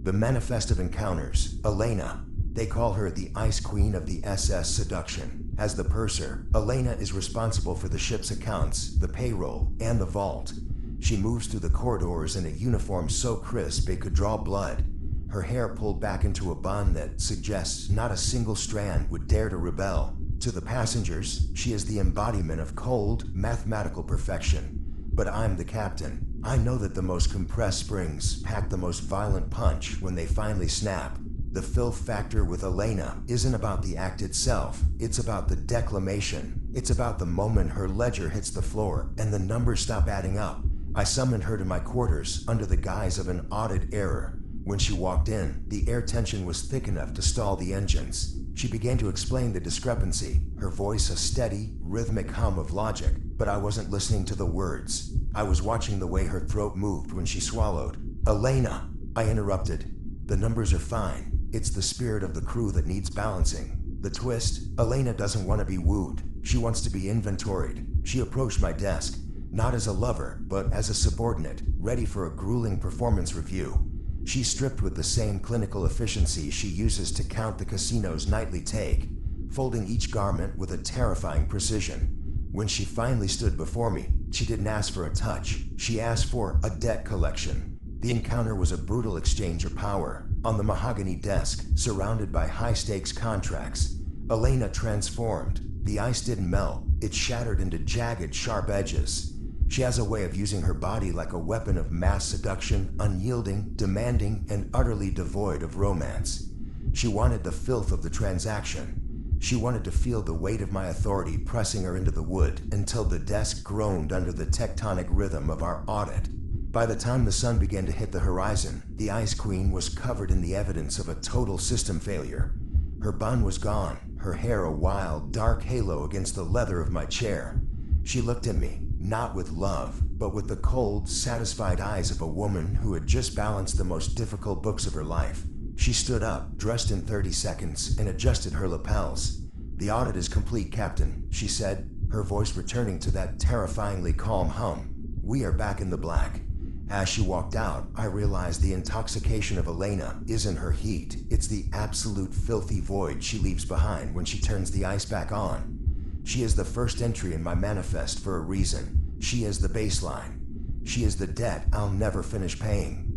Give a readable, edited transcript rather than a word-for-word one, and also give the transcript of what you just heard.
The manifest of encounters, Elena. They call her the Ice Queen of the SS Seduction. As the purser, Elena is responsible for the ship's accounts, the payroll, and the vault. She moves through the corridors in a uniform so crisp it could draw blood. Her hair pulled back into a bun that suggests not a single strand would dare to rebel. To the passengers, she is the embodiment of cold, mathematical perfection. But I'm the captain. I know that the most compressed springs pack the most violent punch when they finally snap. The Filth Factor with Elena isn't about the act itself, it's about the declamation. It's about the moment her ledger hits the floor and the numbers stop adding up. I summoned her to my quarters under the guise of an audit error. When she walked in, the air tension was thick enough to stall the engines. She began to explain the discrepancy, her voice a steady, rhythmic hum of logic, but I wasn't listening to the words. I was watching the way her throat moved when she swallowed. "Elena," I interrupted. "The numbers are fine. It's the spirit of the crew that needs balancing." The twist, Elena doesn't want to be wooed. She wants to be inventoried. She approached my desk, not as a lover, but as a subordinate, ready for a grueling performance review. She stripped with the same clinical efficiency she uses to count the casino's nightly take, folding each garment with a terrifying precision. When she finally stood before me, she didn't ask for a touch. She asked for a debt collection. The encounter was a brutal exchange of power. On the mahogany desk, surrounded by high-stakes contracts, Elena transformed. The ice didn't melt. It shattered into jagged, sharp edges. She has a way of using her body like a weapon of mass seduction, unyielding, demanding, and utterly devoid of romance. She wanted the filth of the transaction. She wanted to feel the weight of my authority pressing her into the wood until the desk groaned under the tectonic rhythm of our audit. By the time the sun began to hit the horizon, the Ice Queen was covered in the evidence of a total system failure. Her bun was gone, her hair a wild, dark halo against the leather of my chair. She looked at me, not with love, but with the cold, satisfied eyes of a woman who had just balanced the most difficult books of her life. She stood up, dressed in 30 seconds, and adjusted her lapels. "The audit is complete, Captain," she said, her voice returning to that terrifyingly calm hum. "We are back in the black." As she walked out, I realized the intoxication of Elena isn't her heat. It's the absolute filthy void she leaves behind when she turns the ice back on. She is the first entry in my manifest for a reason. She is the baseline. She is the debt I'll never finish paying.